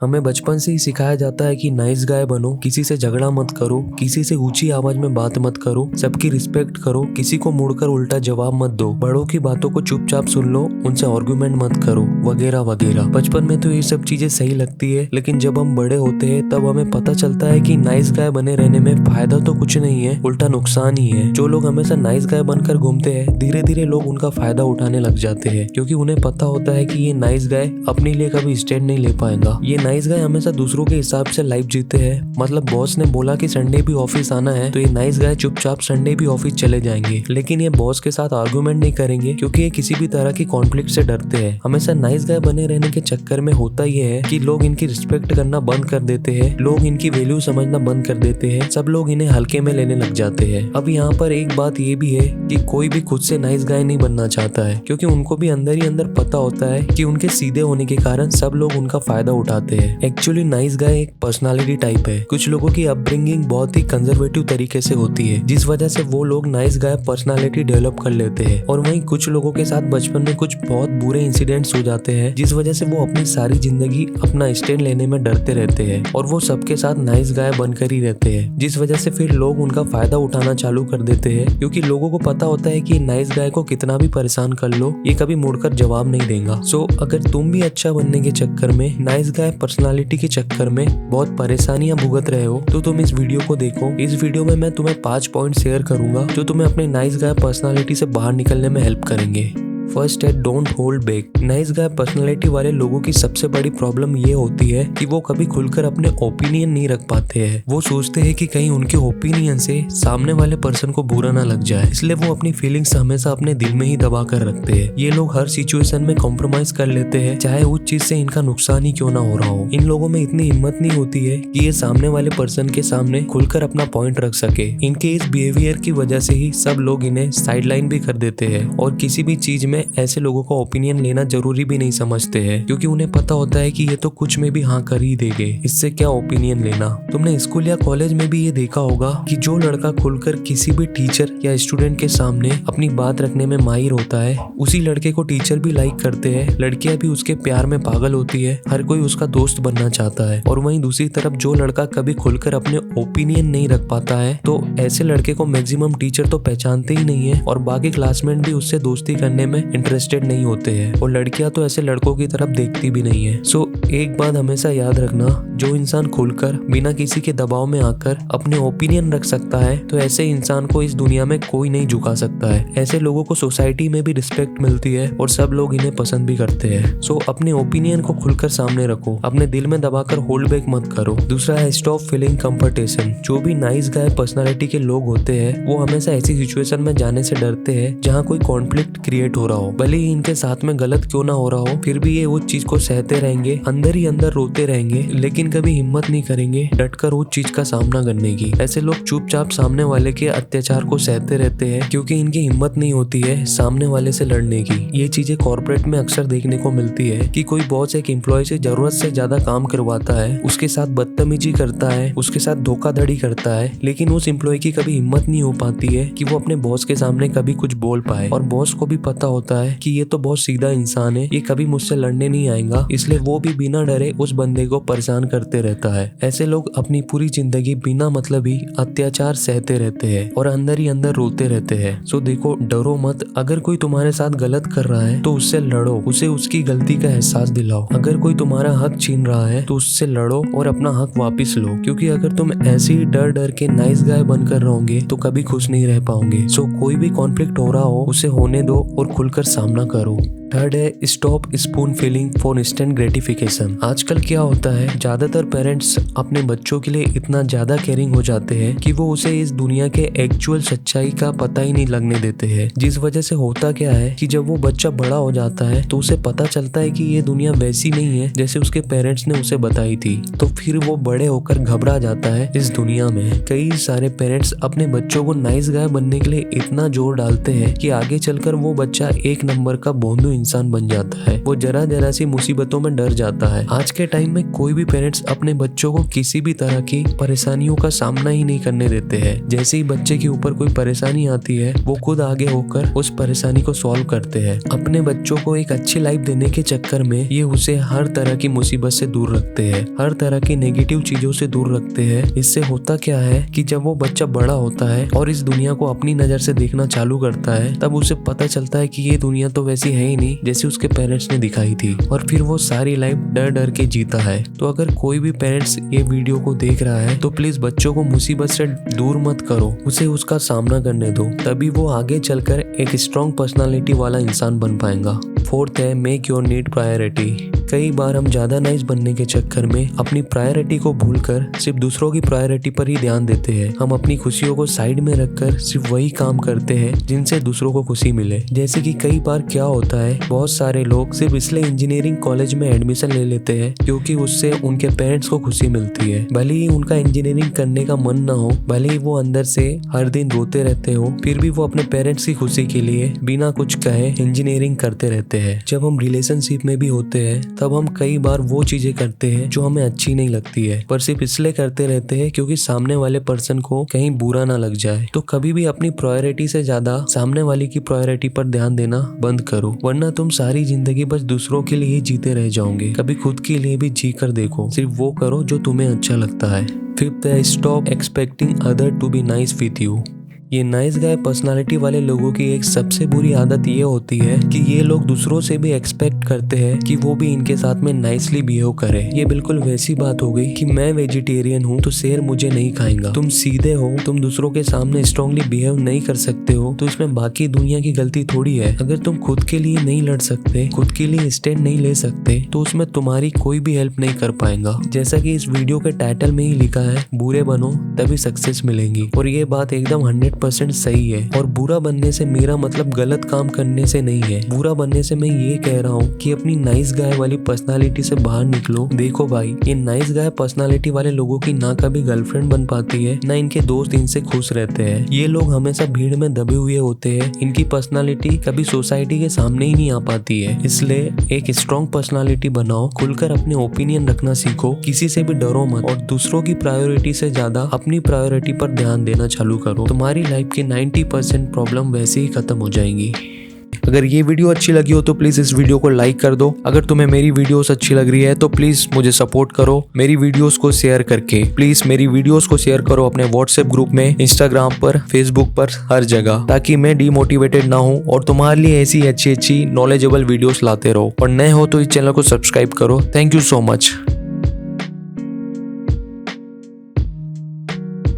हमें बचपन से ही सिखाया जाता है कि नाइस गाय बनो, किसी से झगड़ा मत करो, किसी से ऊंची आवाज में बात मत करो, सबकी रिस्पेक्ट करो, किसी को मुड़कर उल्टा जवाब मत दो, बड़ों की बातों को चुपचाप सुन लो, उनसे आर्गुमेंट मत करो, वगैरह वगैरह। बचपन में तो ये सब चीजें सही लगती है, लेकिन जब हम बड़े होते हैं तब हमें पता चलता है कि नाइस गाय बने रहने में फायदा तो कुछ नहीं है, उल्टा नुकसान ही है। जो लोग हमेशा नाइस गाय बनकर घूमते हैं, धीरे धीरे लोग उनका फायदा उठाने लग जाते हैं, क्योंकि उन्हें पता होता है कि ये नाइस गाय अपने लिए कभी स्टैंड नहीं ले पाएगा। ये नाइस गाय हमेशा दूसरों के हिसाब से लाइफ जीते हैं। मतलब बॉस ने बोला कि संडे भी ऑफिस आना है, तो ये नाइस गाय चुपचाप संडे भी ऑफिस चले जाएंगे, लेकिन ये बॉस के साथ आर्गुमेंट नहीं करेंगे, क्योंकि ये किसी भी तरह की कॉन्फ्लिक्ट से डरते हैं। हमेशा नाइस गाय बने रहने के चक्कर में होता ये है कि लोग इनकी रिस्पेक्ट करना बंद कर देते हैं, लोग इनकी वैल्यू समझना बंद कर देते हैं, सब लोग इन्हें हल्के में लेने लग जाते हैं। अब यहाँ पर एक बात ये भी है कि कोई भी खुद से नाइस गाय नहीं बनना चाहता है, क्योंकि उनको भी अंदर ही अंदर पता होता है कि उनके सीधे होने के कारण सब लोग उनका फायदा उठाते हैं। एक्चुअली नाइस गाय एक पर्सनालिटी टाइप है। कुछ लोगों की अपब्रिंगिंग बहुत ही कंजर्वेटिव तरीके से होती है, जिस वजह से वो लोग नाइस गाय पर्सनालिटी डेवलप कर लेते हैं। और वहीं कुछ लोगों के साथ बचपन में कुछ बहुत बुरे इंसिडेंट्स हो जाते हैं, जिस वजह से वो अपनी सारी जिंदगी अपना स्टैंड लेने में डरते रहते हैं, और वो सबके साथ नाइस गाय बनकर ही रहते हैं, जिस वजह से फिर लोग उनका फायदा उठाना चालू कर देते हैं, क्योंकि लोगों को पता होता है कि नाइस गाय को कितना भी परेशान कर लो, ये कभी मुड़कर जवाब नहीं देगा। सो अगर तुम भी अच्छा बनने के चक्कर में, नाइस गाय पर्सनालिटी के चक्कर में बहुत परेशानियां भुगत रहे हो, तो तुम इस वीडियो को देखो। इस वीडियो में मैं तुम्हें 5 पॉइंट शेयर करूंगा जो तुम्हें अपने नाइस गाय पर्सनालिटी से बाहर निकलने में हेल्प करेंगे। फर्स्ट है, don't hold back. Nice guy personality वाले लोगों की सबसे बड़ी प्रॉब्लम ये होती है कि वो कभी खुलकर अपने ओपिनियन नहीं रख पाते हैं। वो सोचते हैं कि कहीं उनके ओपिनियन से सामने वाले पर्सन को बुरा ना लग जाए, इसलिए वो अपनी फीलिंग्स हमेशा अपने दिल में ही दबा कर रखते हैं। ये लोग हर सिचुएशन में कॉम्प्रोमाइज कर लेते हैं, चाहे उस चीज से इनका नुकसान ही क्यों ना हो रहा हो। इन लोगों में इतनी हिम्मत नहीं होती है कि ये सामने वाले पर्सन के सामने खुलकर अपना पॉइंट रख सके। इनके इस बिहेवियर की वजह से ही सब लोग इन्हें साइडलाइन भी कर देते हैं, और किसी भी चीज में ऐसे लोगों का ओपिनियन लेना जरूरी भी नहीं समझते हैं, क्योंकि उन्हें पता होता है कि ये तो कुछ में भी हाँ कर ही देंगे, इससे क्या ओपिनियन लेना। तुमने स्कूल या कॉलेज में भी ये देखा होगा कि जो लड़का खुलकर किसी भी टीचर या स्टूडेंट के सामने अपनी बात रखने में माहिर होता है, उसी लड़के को टीचर भी लाइक करते हैं, लड़कियां भी उसके प्यार में पागल होती है, हर कोई उसका दोस्त बनना चाहता है। और वहीं दूसरी तरफ जो लड़का कभी खुलकर अपने ओपिनियन नहीं रख पाता है, तो ऐसे लड़के को मैक्सिमम टीचर तो पहचानते ही नहीं है, और बाकी क्लासमेट भी उससे दोस्ती करने में इंटरेस्टेड नहीं होते हैं, और लड़कियां तो ऐसे लड़कों की तरफ देखती भी नहीं है। सो एक बात हमेशा याद रखना, जो इंसान खुलकर बिना किसी के दबाव में आकर अपने ओपिनियन रख सकता है, तो ऐसे इंसान को इस दुनिया में कोई नहीं झुका सकता है। ऐसे लोगों को सोसाइटी में भी रिस्पेक्ट मिलती है, और सब लोग इन्हें पसंद भी करते हैं। सो अपने ओपिनियन को खुलकर सामने रखो, अपने दिल में दबाकर होल्ड बैक मत करो। दूसरा है, स्टॉप फीलिंग कंपटीशन। जो भी नाइस गाय पर्सनालिटी के लोग होते हैं, वो हमेशा ऐसी सिचुएशन में जाने से डरते हैं जहाँ कोई कॉन्फ्लिक्ट क्रिएट हो रहा हो, भले ही इनके साथ में गलत क्यों ना हो रहा हो, फिर भी ये उस चीज को सहते रहेंगे, अंदर ही अंदर रोते रहेंगे, लेकिन कभी हिम्मत नहीं करेंगे डटकर उस चीज का सामना करने की। ऐसे लोग चुपचाप सामने वाले के अत्याचार को सहते रहते हैं, क्योंकि इनकी हिम्मत नहीं होती है सामने वाले से लड़ने की। ये चीजें कॉर्पोरेट में अक्सर देखने को मिलती है कि कोई बॉस एक एम्प्लॉय से जरूरत से ज्यादा काम करवाता है, उसके साथ बदतमीजी करता है, उसके साथ धोखाधड़ी करता है, लेकिन उस एम्प्लॉय की कभी हिम्मत नहीं हो पाती है कि वो अपने बॉस के सामने कभी कुछ बोल पाए। और बॉस को भी पता होता है कि ये तो बहुत सीधा इंसान है, ये कभी मुझसे लड़ने नहीं आएगा, इसलिए वो भी बिना डरे उस बंदे को परेशान करते रहता है। ऐसे लोग अपनी पूरी जिंदगी बिना मतलब ही अत्याचार सहते रहते हैं, और अंदर ही अंदर रोते रहते हैं। सो देखो, डरो मत। अगर कोई तुम्हारे साथ गलत कर रहा है तो उससे लड़ो, उसे उसकी गलती का एहसास दिलाओ। अगर कोई तुम्हारा हक छीन रहा है तो उससे लड़ो और अपना हक वापिस लो, क्योंकि अगर तुम ऐसे ही डर डर के नाइस गाय बनकर रहोगे तो कभी खुश नहीं रह पाओगे। सो कोई भी कॉन्फ्लिक्ट हो रहा हो, उसे होने दो और खुलकर सामना करो। थर्ड है, stop spoon feeling for instant gratification. आजकल क्या होता है, ज्यादातर पेरेंट्स अपने बच्चों के लिए इतना ज्यादा केयरिंग हो जाते हैं कि वो उसे इस दुनिया के एक्चुअल सच्चाई का पता ही नहीं लगने देते हैं। जिस वजह से होता क्या है कि जब वो बच्चा बड़ा हो जाता है तो उसे पता चलता है कि ये दुनिया वैसी नहीं है जैसे उसके पेरेंट्स ने उसे बताई थी, तो फिर वो बड़े होकर घबरा जाता है इस दुनिया में। कई सारे पेरेंट्स अपने बच्चों को नाइस गाय बनने के लिए इतना जोर डालते हैं कि आगे चलकर वो बच्चा एक नंबर का भोंदू इंसान बन जाता है। वो जरा जरा सी मुसीबतों में डर जाता है। आज के टाइम में कोई भी पेरेंट्स अपने बच्चों को किसी भी तरह की परेशानियों का सामना ही नहीं करने देते हैं। जैसे ही बच्चे के ऊपर कोई परेशानी आती है, वो खुद आगे होकर उस परेशानी को सॉल्व करते हैं। अपने बच्चों को एक अच्छी लाइफ देने के चक्कर में ये उसे हर तरह की मुसीबत से दूर रखते हैं, हर तरह की नेगेटिव चीजों से दूर रखते हैं। इससे होता क्या है कि जब वो बच्चा बड़ा होता है और इस दुनिया को अपनी नजर से देखना चालू करता है, तब उसे पता चलता है कि ये दुनिया तो वैसी है ही नहीं जैसे उसके पेरेंट्स ने दिखाई थी, और फिर वो सारी लाइफ डर डर के जीता है। तो अगर कोई भी पेरेंट्स ये वीडियो को देख रहा है तो प्लीज बच्चों को मुसीबत से दूर मत करो, उसे उसका सामना करने दो, तभी वो आगे चलकर एक स्ट्रॉन्ग पर्सनालिटी वाला इंसान बन पाएगा। फोर्थ है, मेक योर नीड प्रायोरिटी। कई बार हम ज्यादा नाइस बनने के चक्कर में अपनी प्रायोरिटी को भूलकर सिर्फ दूसरों की प्रायोरिटी पर ही ध्यान देते हैं। हम अपनी खुशियों को साइड में रखकर सिर्फ वही काम करते हैं जिनसे दूसरों को खुशी मिले। जैसे कि कई बार क्या होता है, बहुत सारे लोग सिर्फ इसलिए इंजीनियरिंग कॉलेज में एडमिशन ले लेते हैं क्योंकि उससे उनके पेरेंट्स को खुशी मिलती है। भले ही उनका इंजीनियरिंग करने का मन ना हो, भले ही वो अंदर से हर दिन रोते रहते हो, फिर भी वो अपने पेरेंट्स की खुशी के लिए बिना कुछ कहे इंजीनियरिंग करते रहते हैं। जब हम रिलेशनशिप में भी होते हैं तब हम कई बार वो चीजें करते हैं जो हमें अच्छी नहीं लगती है, पर सिर्फ इसलिए करते रहते हैं क्योंकि सामने वाले पर्सन को कहीं बुरा ना लग जाए। तो कभी भी अपनी प्रायोरिटी से ज्यादा सामने वाले की प्रायोरिटी पर ध्यान देना बंद करो, वरना तुम सारी जिंदगी बस दूसरों के लिए ही जीते रह जाओगे। कभी खुद के लिए भी जी कर देखो, सिर्फ वो करो जो तुम्हें अच्छा लगता है। फिफ्थ है, stop expecting other to be nice with you. ये नाइस गाय पर्सनालिटी वाले लोगों की एक सबसे बुरी आदत ये होती है कि ये लोग दूसरों से भी एक्सपेक्ट करते हैं कि वो भी इनके साथ में नाइसली बिहेव करे। ये बिल्कुल वैसी बात हो गई कि मैं वेजिटेरियन हूँ तो शेर मुझे नहीं खाएगा। तुम सीधे हो, तुम दूसरों के सामने स्ट्रांगली बिहेव नहीं कर सकते हो, तो इसमें बाकी दुनिया की गलती थोड़ी है। अगर तुम खुद के लिए नहीं लड़ सकते, खुद के लिए स्टैंड नहीं ले सकते, तो उसमें तुम्हारी कोई भी हेल्प नहीं कर पाएगा। जैसा कि इस वीडियो के टाइटल में ही लिखा है, बुरे बनो तभी सक्सेस मिलेगी। और ये बात एकदम 100% सही है। और बुरा बनने से मेरा मतलब गलत काम करने से नहीं है। बुरा बनने से मैं ये कह रहा हूँ कि अपनी नाइस गाय वाली पर्सनालिटी से बाहर निकलो। देखो भाई, ये नाइस गाय पर्सनालिटी वाले लोगों की ना कभी गर्लफ्रेंड बन पाती है, ना इनके दोस्त इनसे खुश रहते हैं। ये लोग हमेशा भीड़ में दबे हुए होते हैं। इनकी पर्सनालिटी कभी सोसाइटी के सामने ही नहीं आ पाती है। इसलिए एक स्ट्रॉन्ग पर्सनालिटी बनाओ, खुलकर अपने ओपिनियन रखना सीखो, किसी से भी डरो मत, और दूसरों की प्रायोरिटी से ज्यादा अपनी प्रायोरिटी पर ध्यान देना चालू करो। तुम्हारी लाइफ की 90% प्रॉब्लम वैसे ही खत्म हो जाएंगी। अगर ये वीडियो अच्छी लगी हो तो प्लीज इस वीडियो को लाइक कर दो। अगर तुम्हें मेरी वीडियोस अच्छी लग रही है तो प्लीज मुझे सपोर्ट करो मेरी वीडियोस को शेयर करके। प्लीज मेरी वीडियोस को शेयर करो अपने व्हाट्सएप ग्रुप में, इंस्टाग्राम पर, फेसबुक पर, हर जगह, ताकि मैं डीमोटिवेटेड ना हूँ और तुम्हारे लिए ऐसी अच्छी अच्छी नॉलेजेबल वीडियोस लाते रहो। और नए हो तो इस चैनल को सब्सक्राइब करो। Thank you so much.